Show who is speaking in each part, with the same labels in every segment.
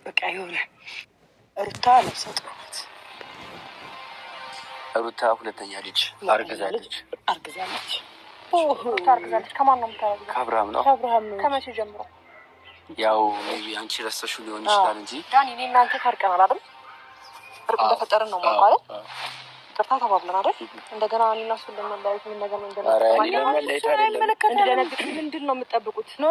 Speaker 1: በቃ የሆነ ሩታ ነፍሰ ጡር ናት።
Speaker 2: ሩታ ሁለተኛ ልጅ አርግዛለች።
Speaker 1: ሩታ አርግዛለች። ከማን ነው የምታረግዘው?
Speaker 2: ከአብርሃም ነው።
Speaker 1: ከአብርሃም ነው። ከመቼ ጀምሮ?
Speaker 2: ያው ሜቢ አንቺ ረስተሽው ሊሆን ይችላል እንጂ
Speaker 1: ዳኒ፣ እኔ እናንተ ታርቀናል አይደል? እርቅ እንደፈጠርን ነው ማለት ቅርታ ተባብለን አይደል? እንደገና እኔና እሱ እንደመለያየት ምን ነገር ነው እንደደነግጥ ምንድን ነው የምትጠብቁት? ኖ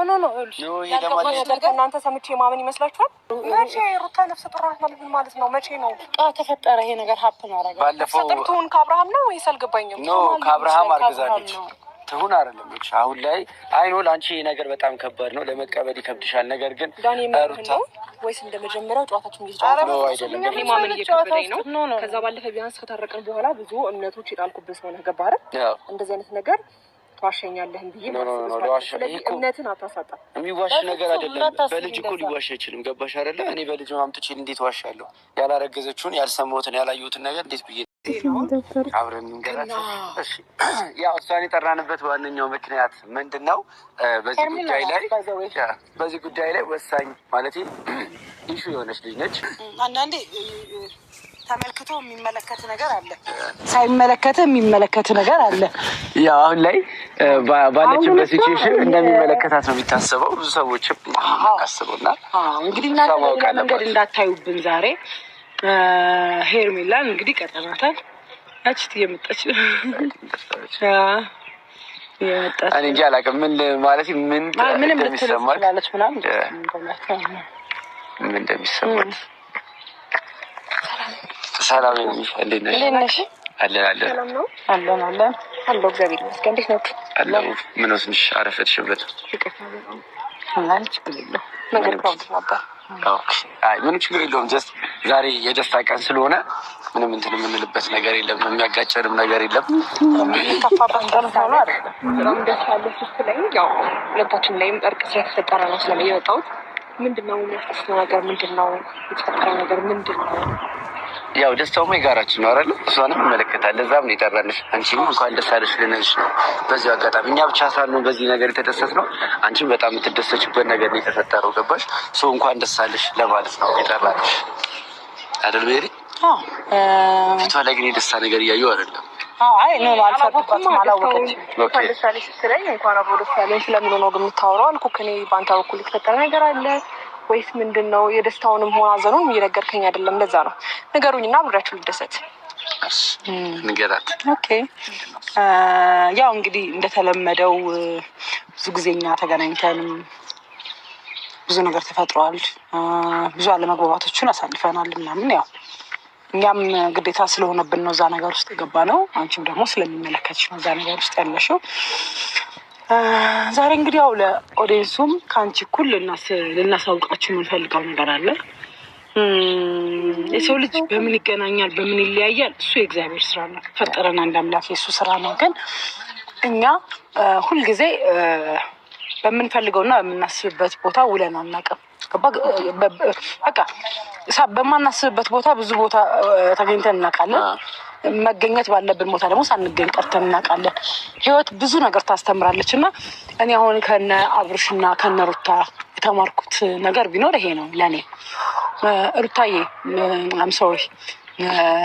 Speaker 1: እናንተ ሰምቼ ማመን ይመስላችኋል? መቼ ሩታ ነፍሰ ጡር ናት ማለት ነው? መቼ ነው ተፈጠረ ይሄ ነገር? ሀፕን አረጋ ሰጥርቱን ከአብርሃም ነው ወይስ አልገባኝም?
Speaker 2: ኖ ከአብርሃም አርግዛለች ትሁን አይደለም። እሺ አሁን ላይ አይኖ ላንቺ ነገር በጣም ከባድ ነው፣ ለመቀበል ይከብድሻል። ነገር ግን
Speaker 1: ሩታ ወይስ እንደመጀመሪያው ጨዋታችን እየተጫወተ ነው አይደለም? እኔ ማመን እየከበደኝ ነው። ከዛ ባለፈ ቢያንስ ከታረቀን በኋላ ብዙ እምነቶች የጣልኩበት ነው ገባህ አይደል? እንደዚህ አይነት ነገር ተዋሸኛለህን ብዬ እምነትን አታሳጣ።
Speaker 2: የሚዋሽ ነገር አይደለም። በልጅ እኮ ሊዋሽ አይችልም። ገባሽ አይደለ? እኔ በልጅ ማምጥቼ እንዴት ዋሻለሁ? ያላረገዘችውን ያልሰማሁትን ያላየሁትን ነገር እንዴት ብዬ አብረን እንገራለን። እሺ ያው እሷን የጠራንበት ዋነኛው ምክንያት ምንድን ነው? በዚህ ጉዳይ ላይ ወሳኝ ማለት ኢሹ የሆነች ልጅ ነች።
Speaker 1: አንዳንዴ ተመልክቶ የሚመለከት ነገር አለ፣ ሳይመለከት የሚመለከት ነገር አለ።
Speaker 2: ያው አሁን ላይ ባለችበት ሲቹዌሽን እንደሚመለከታት ነው የሚታሰበው። ብዙ ሰዎችም አስበውና
Speaker 1: እንግዲህ እናንተ መንገድ እንዳታዩብን ዛሬ ሄርሜላን እንግዲህ ቀጠናታል። አችት እየመጣች ነው።
Speaker 2: እኔ እንጃ አላውቅም ምን ማለት ምን እንደሚሰማት ምን እንደሚሰማት። ሰላም እንዴት ነሽ? አለን
Speaker 1: እግዚአብሔር ይመስገን። እንዴት ነው?
Speaker 2: ምን ወስንሽ አረፈድሽበት? ምንም ችግር የለውም። ጀስት ዛሬ የደስታ ቀን ስለሆነ ምንም እንትን የምንልበት ነገር የለም፣ የሚያጋጨንም ነገር የለም።
Speaker 1: ከፋባት ቀን ሆኖ አይደለም በጣም ደስ ያለ ስትለኝ ያው ሁለታችን ላይም እርቅ ስለተፈጠረ ነው ስለየወጣሁት። ምንድነው የሚያስደስተው ነገር? ምንድነው የተፈጠረው ነገር? ምንድነው?
Speaker 2: ያው ደስታውማ የጋራችን ነው አይደል? እሷንም ይመለከታል። ለዛም ነው የጠራንሽ። አንቺም እንኳን ደስ አለሽ ልንልሽ ነው በዚህ አጋጣሚ። እኛ ብቻ ሳልነው በዚህ ነገር የተደሰትነው፣ አንቺም በጣም የምትደሰችበት ነገር ነው የተፈጠረው። ገባሽ? ሰው እንኳን ደስ አለሽ ለማለት ነው የጠራንሽ አይደል ሜሪ? ፊቷ ላይ ግን የደስታ ነገር እያየሁ አይደለም።
Speaker 1: አይ ነው አልፈጥኩም አላወቀችም። እንኳን ደስ አለሽ ስትለኝ እንኳን አብሮ ደስ ያለኝ ስለምን ነው ግን የምታወራው አልኩህ። እኔ በአንተ በኩል የተፈጠረ ነገር አለ ወይስ ምንድን ነው? የደስታውንም ሆነ ሀዘኑን እየነገርከኝ አይደለም። ለዛ ነው ንገሩኝና አብሬያችሁ ልደሰት።
Speaker 2: ንገራት።
Speaker 1: ኦኬ ያው እንግዲህ እንደተለመደው ብዙ ጊዜኛ ተገናኝተንም ብዙ ነገር ተፈጥሯል። ብዙ አለመግባባቶችን አሳልፈናል ምናምን። ያው እኛም ግዴታ ስለሆነብን ነው እዛ ነገር ውስጥ የገባ ነው። አንቺም ደግሞ ስለሚመለከትሽ ነው እዛ ነገር ውስጥ ያለሽው። ዛሬ እንግዲህ ያው ለኦዲየንሱም ከአንቺ እኩል ልናሳውቃችሁ የምንፈልገው ነገር አለ። የሰው ልጅ በምን ይገናኛል፣ በምን ይለያያል? እሱ የእግዚአብሔር ስራ ነው። ፈጠረን አንድ አምላክ የሱ ስራ ነው። ግን እኛ ሁልጊዜ በምንፈልገውና በምናስብበት ቦታ ውለን አናውቅም። በቃ በማናስብበት ቦታ ብዙ ቦታ ተገኝተን እናውቃለን። መገኘት ባለብን ቦታ ደግሞ ሳንገኝ ቀርተን እናውቃለን። ህይወት ብዙ ነገር ታስተምራለች እና እኔ አሁን ከነ አብርሽና ከነ ሩታ የተማርኩት ነገር ቢኖር ይሄ ነው ለእኔ። ሩታዬ አምሶሪ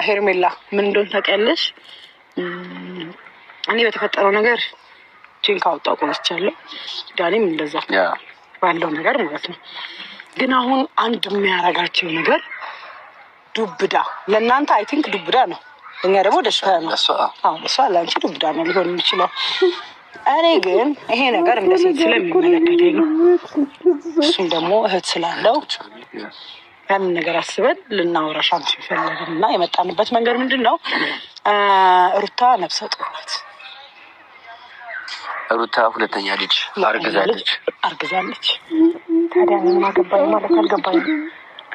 Speaker 1: ሄርሜላ ምን እንደሆነ ታውቂያለሽ? እኔ በተፈጠረው ነገር ቼን ካወጣሁ ቆይቻለሁ። ዳኒም እንደዛ ባለው ነገር ማለት ነው። ግን አሁን አንድ የሚያረጋቸው ነገር ዱብዳ ለእናንተ አይ ቲንክ ዱብዳ ነው፣ እኛ ደግሞ ደስታ ነው። እሷ ለአንቺ ዱብዳ ነው ሊሆን የሚችለው። እኔ ግን ይሄ ነገር እንደ ሴት ስለሚመለከተኝ ነው፣ እሱም ደግሞ እህት ስላለው ያንን ነገር አስበን ልናወራሽ አንቺ ፈለግን እና የመጣንበት መንገድ ምንድን ነው? ሩታ ነፍሰ ጡር ናት።
Speaker 2: ሩታ ሁለተኛ ልጅ አርግዛለች።
Speaker 1: ታዲያ ምን አገባኝ ማለት አልገባኝም።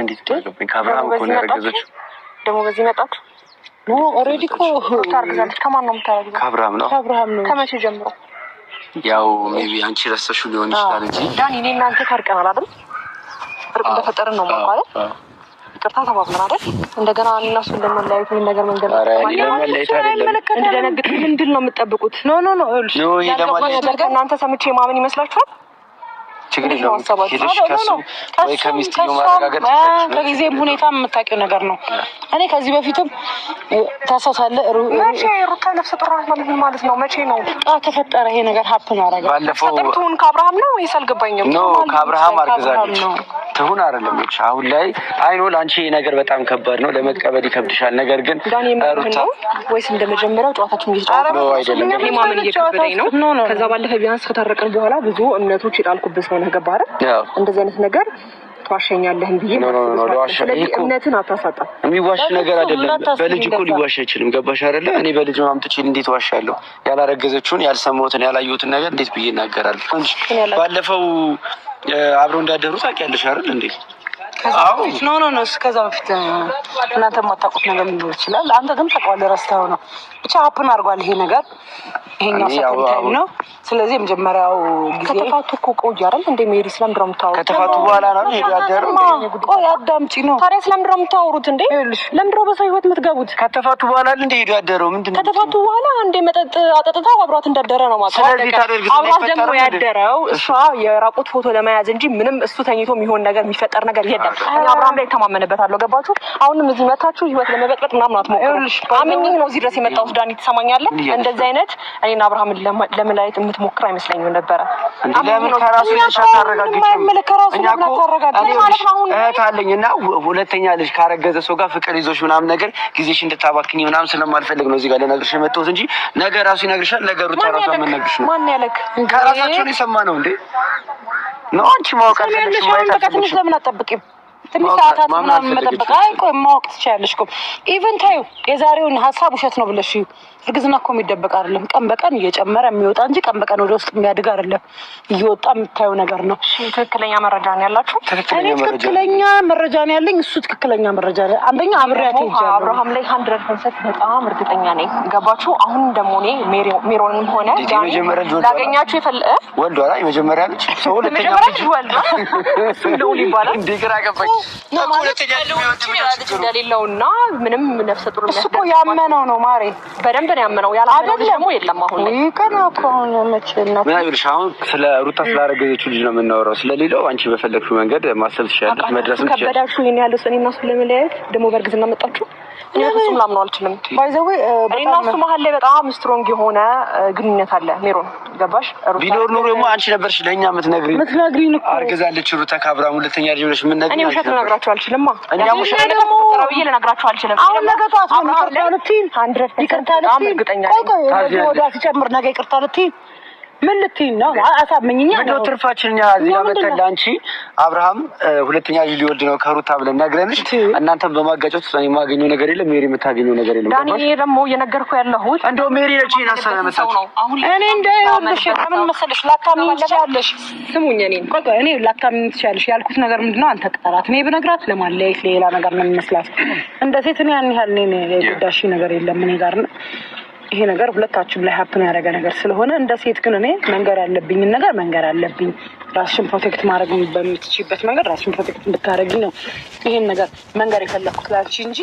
Speaker 2: እንዴት ታገባኝ? ከአብርሃም እኮ ነው ያረገዘችው።
Speaker 1: ደግሞ በዚህ መጣች ነው። ኦልሬዲ እኮ ታርግዛለች። ከማን ነው የምታረግዘው?
Speaker 2: ከአብርሃም ነው።
Speaker 1: ከመቼ ጀምሮ?
Speaker 2: ያው ሜቢ አንቺ ረስተሽው ሊሆን ይችላል እንጂ
Speaker 1: ዳኒ፣ እኔ እናንተ ታርቀናል አይደል? እርቅ እንደፈጠርን ነው ማለት ይቅርታ ተባብለን አይደል? እንደገና እኔና እሱ እንደመለያየት ምን ነገር መንገድ እንደደነግጥ ምንድን ነው የምትጠብቁት? ኖ እናንተ ሰምቼ ማመን ይመስላችኋል?
Speaker 2: ችግር የለውም። ሄደሽ ከሱ ወይ ከሚስትዮ ማረጋገጥ
Speaker 1: ከጊዜም ሁኔታ የምታውቂው ነገር ነው። እኔ ከዚህ በፊትም ታሳሳለህ መቼ ሩታ ነፍሰ ጡር ማለት ነው መቼ ነው ተፈጠረ ይሄ ነገር ሀፕን አረጋ
Speaker 2: ባለፈው
Speaker 1: ትሁን ከአብርሃም ነው ወይስ አልገባኝም።
Speaker 2: ኖ ከአብርሃም አርግዛለች ትሁን አይደለም እቺ አሁን ላይ አይኖ ላንቺ ይሄ ነገር በጣም ከባድ ነው ለመቀበል ይከብድሻል። ነገር ግን ሩታ
Speaker 1: ወይስ እንደመጀመሪያው ጨዋታችን እየተጫወተ ነው አይደለም ይሄ ማመን እየከበደኝ ነው። ከዛ ባለፈ ቢያንስ ከታረቀን በኋላ ብዙ እምነቶች ይጣልኩብስ ነው ነገር ባረ እንደዚህ አይነት ነገር ተዋሸኛለህ እንዴ? ስለዚህ እምነትን አታሳጣ።
Speaker 2: የሚዋሽ ነገር አይደለም። በልጅ እኮ ሊዋሽ አይችልም። ገባሽ አይደለ? እኔ በልጅ ማምጥቼ እንዴት ዋሻለሁ? ያላረገዘችውን ያልሰማሁትን ያላየሁትን ነገር እንዴት ብዬ እናገራለሁ? ባለፈው አብረው እንዳደሩ ታውቂያለሽ አይደል እንዴ? ኖ እስከዛ በፊት እናንተ የማታውቁት ነገር ሊኖር ይችላል። አንተ ግን ታውቀዋለህ። ረስተኸው ነው ብቻ ሀፕን አድርጓል ይሄ ነገር። ይሄኛው ሰከንድ ታይም ነው። ስለዚህ የመጀመሪያው ጊዜ ከተፋቱ እኮ ቆይ አይደል እንደ ሜሪ ስለምንድን ነው የምታወሩት? ከተፋቱ በኋላ ነው ሄዶ ያደረው። ቆይ አዳምጪ ነው ታዲያ ስለምንድን ነው የምታወሩት እንዴ? ለምንድን ነው በሰው ህይወት የምትገቡት? ከተፋቱ በኋላ እንደ ሄዶ ያደረው ምንድን ነው? ከተፋቱ በኋላ እንደ መጠጥ አጠጥታው አብሯት እንዳደረ ነው ማለት ነው። ስለዚህ አብሯት ደግሞ ያደረው እሷ የራቁት ፎቶ ለመያዝ እንጂ ምንም እሱ ተኝቶ የሚሆን ነገር የሚፈጠር ነገር የለም። እኔ አብርሃም ላይ ተማመንበታለሁ። ገባችሁ? አሁንም እዚህ መታችሁ ህይወት ለመበጥበጥ ምናምን አትሞክሩ። አምኜ ነው እዚህ ድረስ የመጣሁት። ዳኒ ትሰማኛለህ? እንደዚህ አይነት እኔና አብርሃምን ለመለያየት የምትሞክር አይመስለኝም ነበረ። ለምን ከራሱ ልጅ አለኝና ሁለተኛ ልጅ ካረገዘ ሰው ጋር ፍቅር ይዞሽ ምናምን ነገር ጊዜሽ እንድታባክኝ ምናምን ስለማልፈልግ ነው እዚህ ጋር ልነግርሽ የመጣሁት እንጂ ነገ ራሱ ይነግርሻል። ነገሩ ተራሱ አመነግርሽ ነው። ማን ያለክ? ከራሳቸው የሰማ ነው እንዴ ነው አንቺ ማወቅ አለሽ ማለት ነው። ለምን አትጠብቂም? ትንሽ ሰዓታት ምናምን መጠበቅ ቆይ ማወቅ ትችያለሽ እኮ ኢቨን ታዩ የዛሬውን ሀሳብ ውሸት ነው ብለሽ እርግዝና እኮ የሚደበቅ አይደለም። ቀን በቀን እየጨመረ የሚወጣ እንጂ ቀን በቀን ወደ ውስጥ የሚያድግ አይደለም። እየወጣ የምታዩ ነገር ነው። ትክክለኛ መረጃ ነው ያላችሁ? ትክክለኛ መረጃ ነው ያለኝ። እሱ ትክክለኛ መረጃ ነው። አንደኛ አብሬያት ሄጃለሁ። አብርሃም ላይ 100% በጣም እርግጠኛ ነኝ። ገባችሁ? አሁን ደግሞ እኔ ሜሮንም ሆነ ላገኛችሁ ወልዷል። የመጀመሪያ ልጅ ሰው ሁለተኛ ልጅ ወልዷል። እሱ ደውል ይባላል እንዴ? ግራ ገባኝ። ሁለተኛ ልጅ እንደሌለውና ምንም ነፍሰ ጡር ነው። እሱ እኮ ያመነው ነው ማሬ በደንብ ነው ያመነው። ያላመነው ደግሞ የለም። አሁን ይከና ኮን መቼና ምን አይልሽ? አሁን ስለ ሩታ ስላረገዘችው ልጅ ነው የምናወራው። ስለሌለው አንቺ በፈለግሽው መንገድ ማሰብ ትችያለሽ፣ መድረስም ትችያለሽ። ከበዳችሁ ይሄን ያለው እኔና እሱ ለመለያየት ደግሞ በእርግዝና መጣችሁ። እኔ እሱም ላምነው አልችልም። ባይ ዘ ዌይ እኔና እሱ መሀል ላይ በጣም ስትሮንግ የሆነ ግንኙነት አለ። ሜሮን ገባሽ? ቢኖር ኑሮ ደግሞ አንቺ ነበርሽ ለኛ የምትነግሪኝ እኮ አርገዛለች ሩታ ከአብርሃም ሁለተኛ ልጅ ብለሽ ምን ነግሪኝ? እኔ ውሸት ልነግራችሁ አልችልም። እኛ ውሸት ነው ልነግራችሁ አልችልም። አሁን ነገ ጠዋት ነው ይቅርታልቲን 100% እርግጠኛ ነኝ። ወዳ ሲጨምር ነገ ይቅርታልቲን ምን ልትይ ነው? አሳመኝኛ ነው ትርፋችንኛ እዚህ አመተላ አንቺ አብርሃም ሁለተኛ ልጅ ሊወልድ ነው ከሩታ ብለን ነግረንሽ እናንተም በማጋጨት እኔ የማገኘው ነገር የለም፣ ሜሪ የምታገኘው ነገር የለም። ዳኒ እኔ ደግሞ እየነገርኩ ያለሁት እንደው ሜሪ ነች ይናሰለ መጣው እኔ እንደውልሽ ምን መሰለሽ ላታምኝ ትችያለሽ። ስሙኝ እኔ ላታምኝ ትችያለሽ ያልኩት ነገር ምንድነው? አንተ ቀራት እኔ ብነግራት ለማለያየት ሌላ ነገር ነው የሚመስላት። እንደ ሴት እኔ ያን ያህል እኔ የጎዳሽ ነገር የለም እኔ ጋር ነው። ይሄ ነገር ሁለታችሁም ላይ ሀፕን ያደረገ ነገር ስለሆነ እንደ ሴት ግን እኔ መንገር ያለብኝ ነገር መንገር አለብኝ። ራስሽን ፕሮቴክት ማድረግ በምትችይበት መንገድ ራስሽን ፕሮቴክት እንድታደርጊ ነው ይሄን ነገር መንገር የፈለኩት ላንቺ እንጂ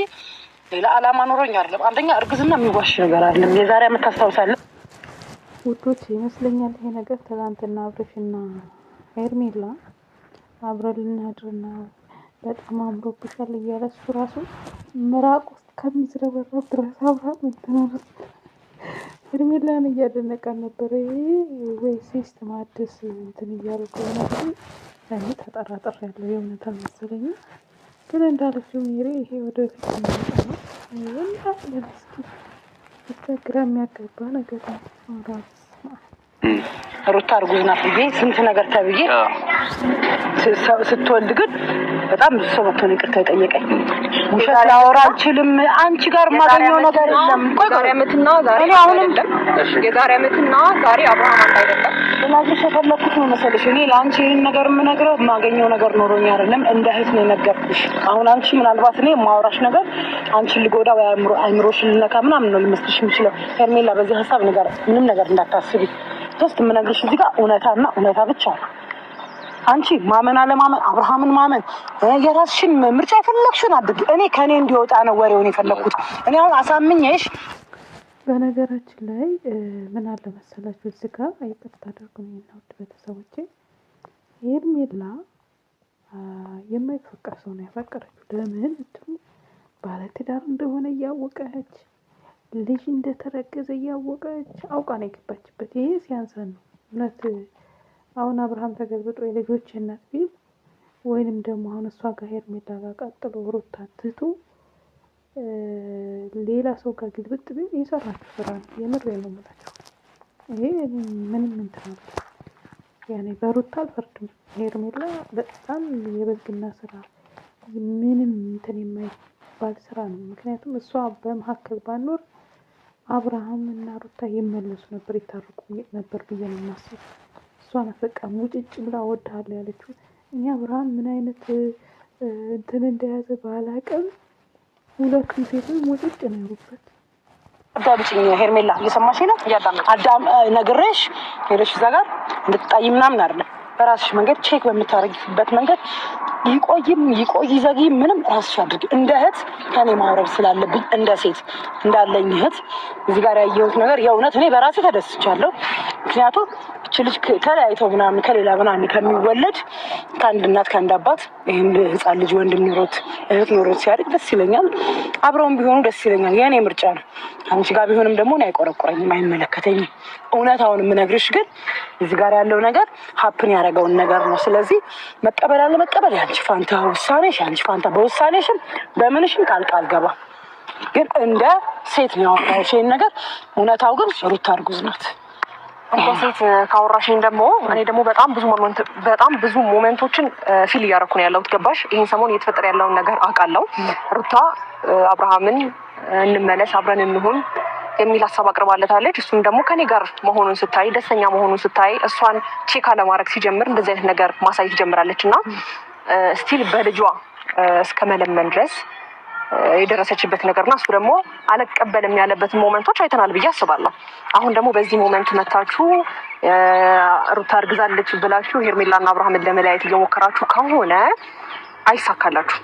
Speaker 2: ሌላ አላማ ኖሮኝ አይደለም። አንደኛ እርግዝና የሚዋሽ ነገር አይደለም። የዛሬ ዓመት ታስታውሳለህ ውዶች ይመስለኛል ይሄ ነገር ትናንትና አብረሽና ሄርሜላ አብረን ልናድርና በጣም አምሮብሻል እያለ እሱ ራሱ ምራቅ ውስጥ ከሚዝረበረብ ድረስ አብርሃም እንትናረስ ሄርሜላን እያደነቃን ነበር። ወይ ሲስተም አዲስ እንትን እያሉ ከሆነ እኔ ተጠራጠር ያለው የእውነት አልመሰለኝም። ግን እንዳለችው ሜሪ ይሄ ወደፊት የሚመጣ ነው። እንዳለ እስኪ ግራ የሚያጋባ ነገር ነው። ሩታ እርጉዝ ናት ብዬ ስንት ነገር ተብዬ ስትወልድ ግን በጣም ብዙ ሰው መጥቶ ይቅርታ የጠየቀኝ ውሸት ላወራ አልችልም። አንቺ ጋር ማገኘው ነገር የለም። ቆይ ዛሬ ዓመትና ዛሬ አይደለም የዛሬ ዓመትና ዛሬ አብርሃም አንድ አይደለም። ለማግኘት የፈለኩት ነው መሰለሽ። እኔ ለአንቺ ይሄን ነገር የምነግረው ማገኘው ነገር ኖሮኝ አይደለም፣ እንደ እህት ነው የነገርኩሽ። አሁን አንቺ ምናልባት እኔ የማወራሽ ነገር አንቺን ልጎዳ ወይ አይምሮሽን ልነካ ምናምን ነው ልመስልሽ የምችለው። ሄርሜላ በዚህ ሀሳብ ነገር ምንም ነገር እንዳታስቢ። ሶስት የምነግርሽ እዚህ ጋር እውነታና እውነታ ብቻ ነው። አንቺ ማመን አለማመን አብርሃምን ማመን የራስሽን ምርጫ የፈለግሽውን አድርጊ። እኔ ከኔ እንዲወጣ ነው ወሬውን የፈለኩት። እኔ አሁን አሳምኜሽ በነገራችን ላይ ምን አለ መሰላችሁ እዚህ ጋር ይቅርታ አድርጉኝ እና ውድ ቤተሰቦቼ
Speaker 3: ሄርሜላ የማይፈቀር ሰው ነው ያፈቀረችው። ለምን ብትሉ ባለትዳር እንደሆነ እያወቀች ልጅ እንደተረገዘ እያወቀች አውቃ ነው የገባችበት። ይሄ ሲያንሰን ነው እውነት። አሁን አብርሃም ተገልብጦ የልጆች እናት ቢል ወይንም ደግሞ አሁን እሷ ጋር ሄርሜላ ጋር ቀጥሎ ሩታ ትቶ ሌላ ሰው ጋር ግልብጥ ቢል የሰራችው ስራ ነው። የምሬ ነው የምላቸው። ይሄ ምንም እንትን ያኔ በሩታ አልፈርድም። ሄርሜላ በጣም የበዝግና ስራ ምንም እንትን የማይባል ስራ ነው። ምክንያቱም እሷ በመካከል ባኖር አብርሃም እና ሩታ ይመለሱ ነበር፣ ይታረቁ ነበር ብዬ ነው የማስበው። እሷ ናት በቃ ሙጭጭ ብላ እወድሃለሁ ያለችው። እኛ አብርሃም ምን አይነት እንትን እንደያዘ ባላቅም ሁለቱም ሴቶች ሙጭጭ ነው ያሉበት።
Speaker 1: አዳምጪኝ ሄርሜላ፣ እየሰማሽ ነው? አዳም ነግሬሽ ሄደሽ እዛ ጋር እንድትጣይ ምናምን አይደለም። በራስሽ መንገድ ቼክ በምታረጊበት መንገድ ይቆይ ዘጊ ምንም ራስሽ አድርጊ። እንደ እህት ከኔ ማውረድ ስላለብኝ እንደ ሴት እንዳለኝ እህት እዚህ ጋር ያየሁት ነገር የእውነት እኔ በራሴ ተደስቻለሁ። ምክንያቱም እች ልጅ ተለያይተው ምናምን ከሌላ ምናምን ከሚወለድ ከአንድ እናት ከአንድ አባት ይህን ህፃን ልጅ ወንድም ኖሮት እህት ኖሮት ሲያድግ ደስ ይለኛል። አብረውም ቢሆኑ ደስ ይለኛል። የእኔ ምርጫ ነው። አንቺ ጋር ቢሆንም ደግሞ እኔ አይቆረቆረኝም፣ አይመለከተኝም። እውነታውን የምነግርሽ ግን እዚህ ጋር ያለው ነገር ሀፕን ያደረገውን ነገር ነው። ስለዚህ መቀበል አለ መቀበል የአንቺ ፋንታ ውሳኔሽ፣ የአንቺ ፋንታ። በውሳኔሽም በምንሽም ቃል ገባ። ግን እንደ ሴት ነው ያወራሁሽ ይሄን ነገር። እውነታው ግን ሩታ እርጉዝ ናት።
Speaker 4: እንደ ሴት ካወራሽኝ ደግሞ እኔ ደግሞ በጣም ብዙ ሞመንቶችን ፊል እያደረኩ ነው ያለሁት። ገባሽ? ይህን ሰሞን እየተፈጠረ ያለውን ነገር አውቃለሁ። ሩታ አብርሃምን እንመለስ አብረን እንሁን የሚል ሀሳብ አቅርባለታለች። እሱም ደግሞ ከኔ ጋር መሆኑን ስታይ፣ ደስተኛ መሆኑን ስታይ እሷን ቼክ አለማድረግ ሲጀምር እንደዚህ አይነት ነገር ማሳየት ጀምራለች እና ስቲል በልጇ እስከ መለመን ድረስ የደረሰችበት ነገርና እሱ ደግሞ አልቀበልም ያለበትን ሞመንቶች አይተናል ብዬ አስባለሁ። አሁን ደግሞ በዚህ ሞመንት መታችሁ ሩታ እርግዛለች ብላችሁ ሄርሜላና አብርሃምን ለመለያየት እየሞከራችሁ ከሆነ አይሳካላችሁ።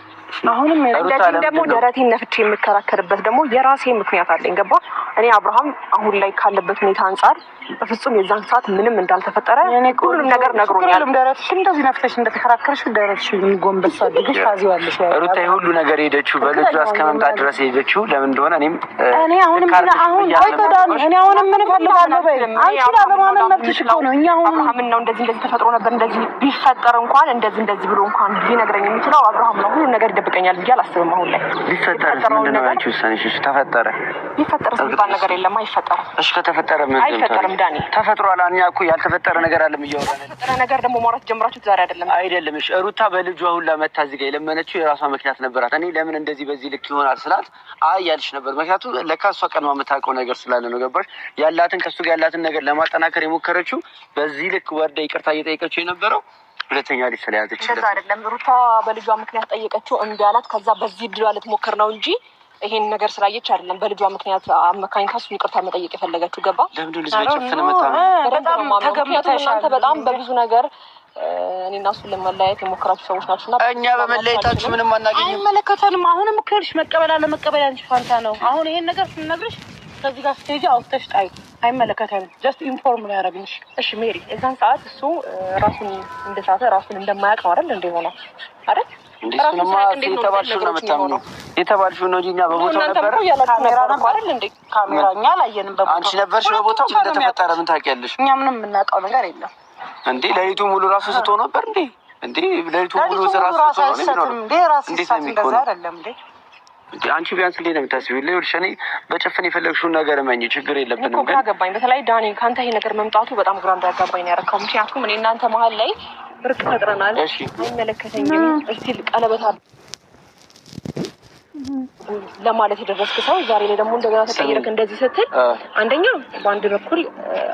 Speaker 4: አሁንም እንደዚህ ደግሞ ደረቴን ነፍቼ የምከራከርበት ደግሞ የራሴ ምክንያት አለኝ። ገባ? እኔ አብርሃም አሁን ላይ ካለበት ሁኔታ አንጻር በፍጹም የዛን ሰዓት ምንም እንዳልተፈጠረ ሁሉንም ነገር ነግሮኛል።
Speaker 1: ደረትሽ እንደዚህ ነፍተሽ እንደተከራከርሽ ደረትሽ ጎንበስ አድርገሽ ታዚዋለሽ።
Speaker 2: ሩታ ሁሉ ነገር ሄደችው በልጇ እስከ መምጣት ድረስ ሄደችው ለምን እንደሆነ እኔ
Speaker 1: አሁንም ምን ፈልጋለሁ በይ። አንቺ ለማመን መብትሽ እኮ ነው። እኛ አሁን
Speaker 4: አብርሃም ነው እንደዚህ ተፈጥሮ ነበር እንደዚህ ቢፈጠር እንኳን እንደዚህ ብሎ እንኳን ሊነግረኝ የሚችለው አብርሃም ነው። ሁሉ ነገር ይደብቀኛል ብዬ አላስብም። አሁን ላይ
Speaker 2: ቢፈጠር ምንድነው አንቺ ውሳኔሽ? ተፈጠረ
Speaker 4: ቢፈጠር ስለባል ነገር የለም። አይፈጠርም።
Speaker 2: እሺ ከተፈጠረ ምን
Speaker 4: አይፈጠርም ዳኒ
Speaker 2: ተፈጥሯል። እኛ እኮ ያልተፈጠረ ነገር አለም እያወራን
Speaker 4: ተፈጠረ ነገር ደግሞ ማውራት ጀምራችሁ ዛሬ
Speaker 2: አይደለም። እሺ ሩታ በልጇ ሁላ መታ እዚህ ጋር የለመነችው የራሷ ምክንያት ነበራት። እኔ ለምን እንደዚህ በዚህ ልክ ይሆናል ስላት አይ ያልሽ ነበር። ምክንያቱም ለካ እሷ ቀድማ የምታውቀው ነገር ስላለ ነው። ገባሽ? ያላትን ከሱ ጋር ያላትን ነገር ለማጠናከር የሞከረችው በዚህ ልክ ወርዳ ይቅርታ እየጠየቀችው የነበረው ሁለተኛ ልጅ ስለያዘች
Speaker 4: እንደዛ አይደለም። ሩታ በልጇ ምክንያት ጠየቀችው እምቢ አላት። ከዛ በዚህ ድሏ ልትሞክር ነው እንጂ ይሄን ነገር ስላየች አይደለም በልጇ ምክንያት አመካኝ ካሱ ይቅርታ መጠየቅ የፈለገችው። ገባ?
Speaker 2: ለምንድን ነው ልጅ መጣ
Speaker 4: በጣም ተገምተሻል። በጣም በብዙ ነገር እኔና እሱን ለመለያየት የሞከራችሁ ሰዎች ናችሁና
Speaker 2: እኛ በመለያየታችሁ ምንም አናገኝም።
Speaker 1: አይመለከተንም። አሁንም እኮልሽ መቀበል አለ መቀበል አንቺ ፋንታ ነው። አሁን ይሄን ነገር ስንነግርሽ ከዚህ ጋር ስቴጅ አውጥተሽ ጣይ። አይመለከተንም። ጀስት ኢንፎርም ነው ያደረግንሽ።
Speaker 4: እሺ ሜሪ፣ እዛን ሰዓት እሱ ራሱን እንደሳተ ራሱን እንደማያውቅ ነው አይደል? እንደሆነ አይደል?
Speaker 2: እንደሱንማ የተባልሽው ነው የምታምነው። የተባልሽው ነው እንጂ እኛ በቦታው ነበር።
Speaker 4: ካሜራ ነበር አይደል እንዴ?
Speaker 1: ካሜራኛ አላየንም። በቦታው
Speaker 2: አንቺ ነበርሽ በቦታው። እንደተፈጠረ ምን ታውቂያለሽ?
Speaker 1: እኛ ምንም የምናውቀው ነገር የለም።
Speaker 2: እንዴ ለሊቱ ሙሉ ራሱ ስቶ ነበር እንዴ? እንዴ ለሊቱ ሙሉ ራሱ ስቶ ነው እንዴ? እንዴት ነው የሚሆነው?
Speaker 1: አይደለም እንዴ?
Speaker 2: አንቺ ቢያንስ እንዴት ነው የምታስቢው? ለውልሽ እኔ በጭፍን የፈለግሽውን ነገር እመኝ፣ ችግር የለብንም።
Speaker 4: ግን ግራ ገባኝ። በተለይ ዳኒ ካንተ ይሄ ነገር መምጣቱ በጣም ግራ እንዳጋባኝ ነው ያደረከው። ምክንያቱም እኔ እናንተ መሀል ላይ ርቅ ፈጥረናል። አይመለከተኝም እስቲል ቀለበት ለማለት የደረስክ ሰው ዛሬ ላይ ደግሞ እንደገና ተቀይረክ እንደዚህ ስትል አንደኛ በአንድ በኩል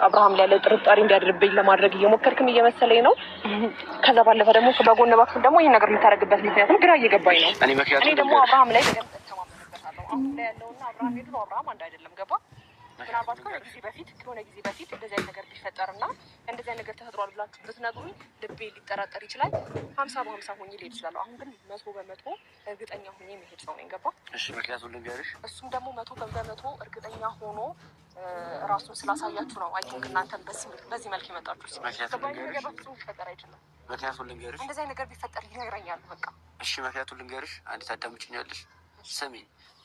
Speaker 4: አብርሃም ላይ ጥርጣሬ እንዲያድርብኝ ለማድረግ እየሞከርክም እየመሰለኝ ነው። ከዛ ባለፈ ደግሞ በጎን በኩል ደግሞ ይሄን ነገር የምታደርግበት ምክንያቱም ግራ እየገባኝ ነው። እኔ ደግሞ አብርሃም ላይ ተገምተማመንበታለሁ። አሁን ላይ ያለውና አብርሃም የድሮ አብርሃም አንድ አይደለም። ገባ? ምናልባት ከሆነ ጊዜ በፊት እንደዚህ አይነት ነገር ቢፈጠርና እንደዚህ አይነት ነገር ተፈጥሯል ብላችሁ ብትነግሩኝ ልቤ ሊጠራጠር ይችላል። 50 ሆኜ ልሄድ እችላለሁ። አሁን ግን 100% እርግጠኛ ሆኜ መሄድ ሰው ነኝ። ገባ?
Speaker 2: እሺ ምክንያቱም ልንገርሽ፣
Speaker 4: እሱም ደግሞ 100% እርግጠኛ ሆኖ ራሱን ስላሳያችሁ ነው። አይ ቲንክ እናንተም በዚህ መልክ የመጣችሁት። ነገር በፍጹም ሊፈጠር አይችልም።
Speaker 2: ምክንያቱም ልንገርሽ፣
Speaker 4: እንደዚህ አይነት ነገር ቢፈጠር ይነግረኛል። በቃ
Speaker 2: እሺ ምክንያቱም ልንገርሽ፣ አንዴ ታዳምጪኛለሽ? ስሚ፣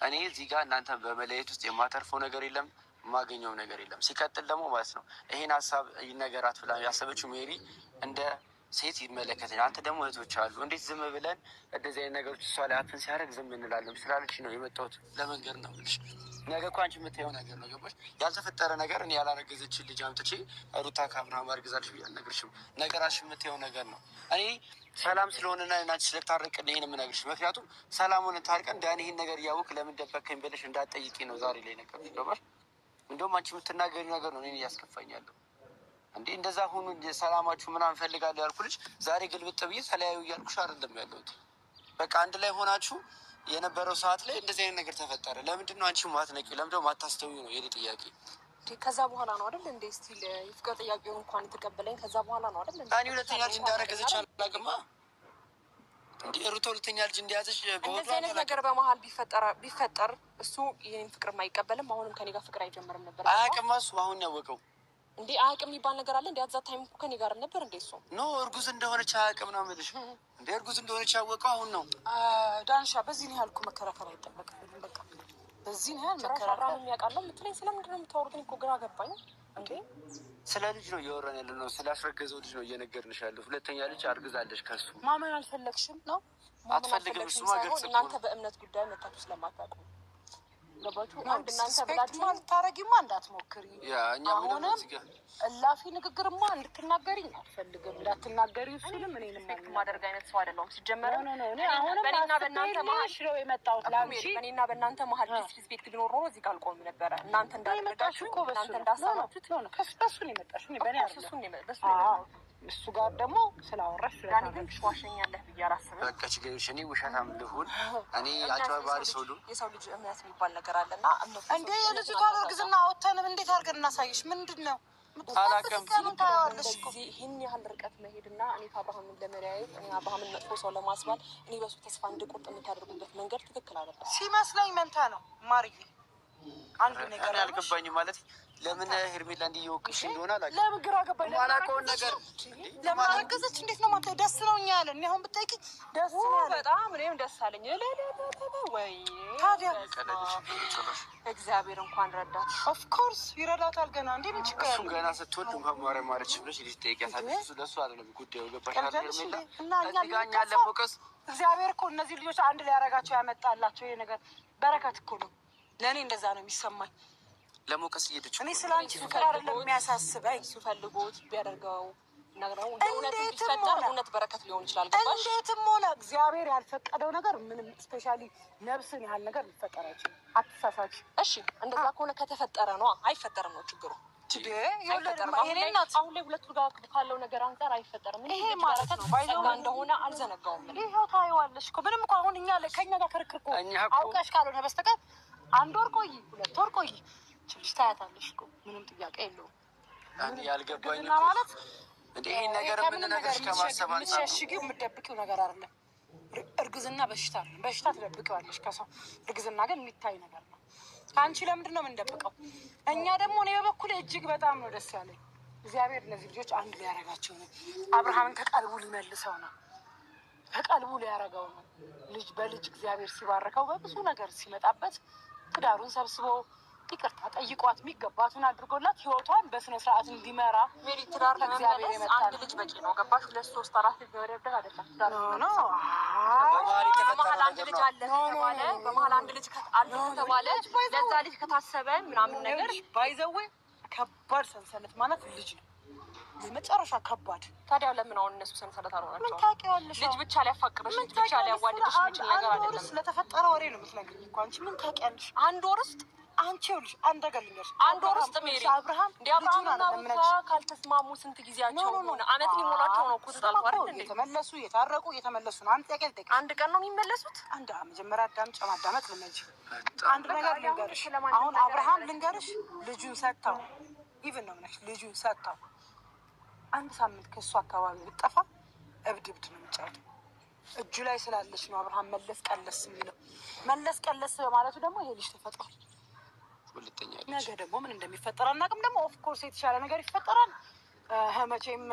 Speaker 2: እኔ እዚህ ጋር እናንተ በመለየት ውስጥ የማተርፈው ነገር የለም፣ የማገኘው ነገር የለም። ሲቀጥል ደግሞ ማለት ነው ይሄን ሀሳብ ይነገራት ብላ ያሰበችው ሜሪ እንደ ሴት ይመለከተኛል። አንተ ደግሞ እህቶች አሉ። እንዴት ዝም ብለን እንደዚህ አይነት ነገሮች እሷ ላይ አፍን ሲያደርግ ዝም እንላለን? ስላለች ነው የመጣሁት። ለመንገር ነው የምልሽ። ነገ እኮ አንቺ የምታየው ነገር ነው። ገባሽ? ያልተፈጠረ ነገር እኔ ያላረገዘችን ልጅ አምጥቼ ሩታ ከአብርሃም አርግዛለች ብዬ አልነግርሽም። ነገራችን የምታየው ነገር ነው። እኔ ሰላም ስለሆነና ናንቺ ስለታረቅን ይሄን የምነግርሽ። ምክንያቱም ሰላሙን ታርቀን ዳኒ ይሄን ነገር እያወቅ ለምን ደበከኝ ብለሽ እንዳትጠይቂ ነው ዛሬ ላይ ነገር። ገባሽ? እንደውም አንቺ የምትናገሪ ነገር ነው እኔን እያስከፋኛለሁ። እንዴ እንደዛ ሁኑ ሰላማችሁ ምናምን ፈልጋለሁ ያልኩልሽ ዛሬ ግልብጥ ብዬ ተለያዩ እያልኩሽ አይደለም ያለሁት። በቃ አንድ ላይ ሆናችሁ የነበረው ሰዓት ላይ እንደዚህ አይነት ነገር ተፈጠረ። ለምንድን ነው አንቺ ማትነቂው? ለምንድን ነው ማታስተውዩ ነው የኔ ጥያቄ።
Speaker 4: ከዛ በኋላ ነው አይደል እንዴ ስቲል ይፍቀር ጥያቄውን እንኳን የተቀበለኝ ከዛ በኋላ ነው አይደል እንዴ?
Speaker 2: እኔ ሁለተኛ ልጅ እንዳረገዘች አላውቅማ። እንዴ ሩቶ ሁለተኛ ልጅ እንደያዘች
Speaker 4: እንደዚህ አይነት ነገር በመሀል ቢፈጠር እሱ ይሄን ፍቅር አይቀበልም። አሁንም ከኔ ጋር ፍቅር አይጀምርም ነበር።
Speaker 2: አያውቅም እሱ አሁን ያወቀው
Speaker 4: እንዴ? አያውቅም የሚባል ነገር አለ እንዴ? አዛ ታይም እኮ ከኔ ጋር ነበር እንዴ? እሱ
Speaker 2: ኖ እርጉዝ እንደሆነች አያውቅም ነው የምልሽ። እንዴ እርጉዝ እንደሆነች ያወቀው አሁን ነው።
Speaker 1: ዳንሻ በዚህ ነው ያልኩ። መከራከር አይጠበቅብኝም። በቃ በዚህ ነው ያል መከራከር
Speaker 4: የሚያውቃለው የምትለኝ ስለምንድን ነው የምታወሩት? እኮ ግራ ገባኝ። እንዴ
Speaker 2: ስለ ልጅ ነው እያወራን ያለ ነው። ስላስረገዘው ልጅ ነው እየነገርንሽ ያለው። ሁለተኛ ልጅ አርግዛለች ከሱ።
Speaker 1: ማመን አልፈለግሽም ነው?
Speaker 2: አትፈልግም። እሱማ ግልጽ ነው።
Speaker 4: እናንተ በእምነት ጉዳይ መታችሁ ስለማታውቁ ገባችሁ? አንድ እናንተ ብላችሁ
Speaker 1: ልታረጊማ እንዳትሞክሪ። አሁንም እላፊ ንግግርማ እንድትናገሪኝ አልፈልግም። እንዳትናገሪ እሱንም እኔንም
Speaker 4: ማደርግ አይነት ሰው አይደለሁም። ሲጀመር
Speaker 1: አሁንም በእኔና በእናንተ መሀል ሽሮ የመጣሁት ላንቺ
Speaker 4: በእኔና በእናንተ መሀል ዲስሪስፔክት ቢኖር ኖሮ እዚህ ጋር አልቆምም ነበረ። እናንተ እንዳደረጋችሁ እናንተ እንዳሰባችሁት
Speaker 1: ነው። በሱ ነው የመጣሽው። በእኔ አይደለም። እሱ ጋር ደግሞ ስላወራሽ
Speaker 4: ስለታንሽ ዋሸኛለህ ብዬ አላስብም።
Speaker 2: በቃ ችግርሽ እኔ ውሸታም ልሁን እኔ አጭበርባሪ ሰው ልሁን።
Speaker 4: የሰው ልጅ እምነት የሚባል ነገር አለና
Speaker 1: እንዴ የልጅቷ እርግዝና አውጥተን እንዴት አድርገን እናሳይሽ? ምንድን ነው
Speaker 2: አላውቅም።
Speaker 4: ይህን ያህል ርቀት መሄድና እኔ ከአብርሃምን ለመለያየት እኔ አብርሃምን መጥፎ ሰው ለማስባል እኔ በሱ ተስፋ እንድቆርጥ የምታደርጉበት መንገድ ትክክል አይደለም።
Speaker 1: ሲመስለኝ መንታ ነው ማርዬ። አንድ ነገር
Speaker 2: አልገባኝም ማለት ለምን ሄርሜላ እንዲወቅሽ እንደሆነ አላውቅም።
Speaker 1: ለምን ግራ ገባኝ።
Speaker 2: ለማላውቀውን ነገር
Speaker 1: ለምን አረገዘች? እንዴት ነው ማለት ደስ ነው እኛ ያለን። እኔ አሁን ብታይቂ ደስ ነው
Speaker 4: በጣም እኔም ደስ አለኝ። ወይ
Speaker 1: ታዲያ
Speaker 4: እግዚአብሔር እንኳን ረዳት።
Speaker 1: ኦፍ ኮርስ ይረዳታል። ገና እንዴ ምን ችግር አለ?
Speaker 2: ገና ስትወልድ እንኳን ማረ ማረች ብለሽ ልትጠይቂያታለሽ። እሱ ለሱ አይደለም ጉዳዩ። ገባሽ አይደል?
Speaker 1: እና እኛ
Speaker 2: ለሞቀስ
Speaker 1: እግዚአብሔር እኮ እነዚህ ልጆች አንድ ላይ ያረጋቸው ያመጣላቸው ይሄ ነገር በረከት እኮ ነው። ለእኔ እንደዛ ነው የሚሰማኝ።
Speaker 2: ለሞቀስ እየሄደች
Speaker 1: እኔ ስላንቺ ፍቅር አይደለም የሚያሳስበኝ።
Speaker 4: እሱ ፈልጎት ቢያደርገው ነገራው እውነት በረከት ሊሆን ይችላል። ገባሽ?
Speaker 1: እንዴትም ሆነ እግዚአብሔር ያልፈቀደው ነገር ምንም ስፔሻሊ ነፍስን ያህል ነገር ሊፈጠር አይችልም። አትሳሳች።
Speaker 4: እሺ እንደዛ ከሆነ ከተፈጠረ ነው አይፈጠርም ነው ችግሩ። አሁን ላይ ሁለቱ ጋር ካለው ነገር አንጻር አይፈጠርም።
Speaker 1: ይሄ ማለት ነው ባይዘው
Speaker 4: እንደሆነ አልዘነጋውም።
Speaker 1: ይሄው ታይዋለሽ እኮ ምንም እኮ አሁን እኛ ከኛ ጋር ክርክር እኮ አውቀሽ ካልሆነ በስተቀር 1 ወር ቆይ 2 ወር ቆይ ትንሽ ታያታለሽ እኮ ምንም ጥያቄ የለውም።
Speaker 2: እኔ ያልገባኝ
Speaker 1: ማለት
Speaker 2: እንዴ ይሄን ነገር ምን ነገር ከማሰብ አንፃር
Speaker 1: የምትሸሽጊው የምትደብቂው ነገር አይደለም። እርግዝና በሽታ አይደለም። በሽታ ትደብቂዋለሽ ከሰው። እርግዝና ግን የሚታይ ነገር ነው። አንቺ ለምንድን ነው የምንደብቀው? እኛ ደግሞ እኔ በበኩሌ እጅግ በጣም ነው ደስ ያለኝ። እግዚአብሔር እነዚህ ልጆች አንድ ሊያረጋቸው ነው። አብርሃምን ከቀልቡ ሊመልሰው ነው። ከቀልቡ ሊያረገው ነው። ልጅ በልጅ እግዚአብሔር ሲባርከው በብዙ ነገር ሲመጣበት ትዳሩን ሰብስቦ ይቅርታ ጠይቋት የሚገባትን አድርጎላት ህይወቷን በስነ ስርዓት እንዲመራ
Speaker 4: ሜሪ ትዳር ለመመለስ አንድ ልጅ በቂ ነው። ገባሽ? 2 3 4 ልጅ መወለድ አይደለም ትዳር ነው። በመሀል አንድ ልጅ አለ ተባለ። በመሀል አንድ ልጅ አለ ተባለ። ለዛ ልጅ ከታሰበ ምናምን ነገር
Speaker 1: ባይዘው ከባድ ሰንሰለት ማለት ልጅ ነው። የመጨረሻ ከባድ።
Speaker 4: ታዲያ ለምን አሁን እነሱ ሰንሰለት አልሆናቸው?
Speaker 1: ምን ታውቂዋለሽ?
Speaker 4: ልጅ ብቻ ሊያፋቅርሽ ልጅ ብቻ ሊያዋድድሽ የሚችል ነገር አይደለም።
Speaker 1: ስለተፈጠረ ወሬ ነው የምትነግሪኝ እኮ አንቺ ምን ታውቂያለሽ?
Speaker 4: 1 ወር ውስጥ
Speaker 1: አንቺ ይኸውልሽ አንድ ነገር ልንገርሽ፣
Speaker 4: አንድ ወር ውስጥ ሜሪ
Speaker 1: አብርሃም
Speaker 4: እንዲያብራምና ሩታ ካልተስማሙ ስንት ጊዜያቸው ሆነ? አመት ሊሞላቸው ነው እኮ ተጣልኩ አይደል እንዴ?
Speaker 1: የተመለሱ የታረቁ የተመለሱ ነው። አንድ ጥያቄ ልጠይቅሽ።
Speaker 4: አንድ ቀን ነው የሚመለሱት?
Speaker 1: አንድ መጀመሪያ አዳምጪ፣ ማዳመጥ ልመጂ። አንድ ነገር ልንገርሽ፣ አሁን አብርሃም ልንገርሽ፣ ልጁን ሰጥተው ኢቭን ነው ነሽ ልጁን ሰጥተው አንድ ሳምንት ከእሱ አካባቢ ብትጠፋ እብድ ነው የሚጫወተው። እጁ ላይ ስላለች ነው አብርሃም መለስ ቀለስ የሚለው። መለስ ቀለስ በማለቱ ደግሞ ይሄ ልጅ ተፈጥሯል። ነገ ደግሞ ምን እንደሚፈጠር አናውቅም። ደግሞ ኦፍኮርስ የተሻለ ነገር ይፈጠራል። መቼም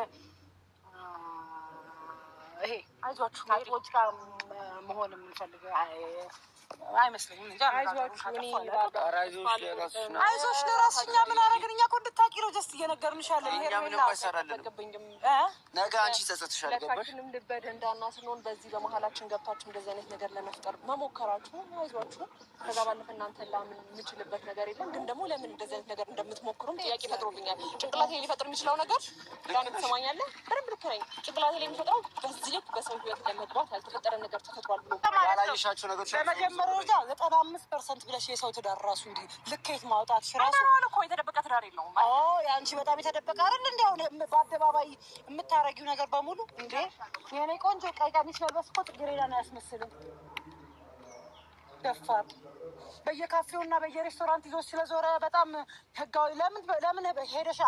Speaker 1: ይሄ አይዟችሁ ከአጥቦች ጋር መሆን የምንፈልገው አይመስለኝም እንጂ አይዞሽ ለራስሽ። እኛ ምን አደረግን? እኛ እኮ እንድታውቂ ነው ጀስት እየነገርንሽ ያለን።
Speaker 2: ነገ አንቺ ጸጸትሻል። ገባሽ?
Speaker 4: በደንዳና ስንሆን በዚህ በመሀላችን ገብታችሁ እንደዚህ አይነት ነገር ለመፍጠር መሞከራችሁ አይዟችሁ። ከዛ ባለፈ እናንተ ላምን የምችልበት ነገር የለም። ግን ደግሞ ለምን እንደዚህ አይነት ነገር እንደምትሞክሩም ጥያቄ ፈጥሮብኛል። ጭንቅላቴ ሊፈጥር የሚችለው ነገር ዳን ትሰማኛለህ? በደንብ ልክ ነኝ። ጭንቅላቴ ላይ የሚፈጥረው በዚህ ልክ በሰው ህይወት ለመግባት ያልተፈጠረ ነገር ተፈጥሯል ብሎ
Speaker 2: ያላየሻቸው ነገሮች
Speaker 1: በመጀመሪያ 95% ብለሽ የሰው ትዳር ራሱ እንዲህ ልኬት ማውጣት ራሱ
Speaker 4: እኮ የተደበቀ ትዳር የለውም።
Speaker 1: የአንቺ በጣም የተደበቀ አይደል? እንዲ አሁን በአደባባይ የምታረጊው ነገር በሙሉ እንዴ! የኔ ቆንጆ ቀይ ቀሚስ መልበስ እኮ ጽጌረዳ ነው ያስመስልን። ደፋር በየካፌው እና በየሬስቶራንት ይዞ ስለዞረ በጣም ህጋዊ። ለምን ሄደሽ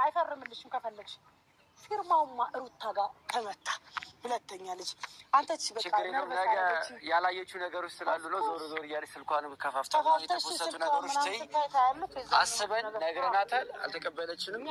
Speaker 1: አይፈርምልሽም? ከፈለግሽ ፊርማውማ ሩታ ጋር ተመታ። ሁለተኛ ልጅ አንተ
Speaker 2: ችግር የለውም። ነገ ያላየችው ነገሮች ስላሉ ነው ዞር ዞር እያለች ስልኳን ከፋፍታ የተፖሰቱ ነገሮች አስበን ነግረናታል። አልተቀበለችንም።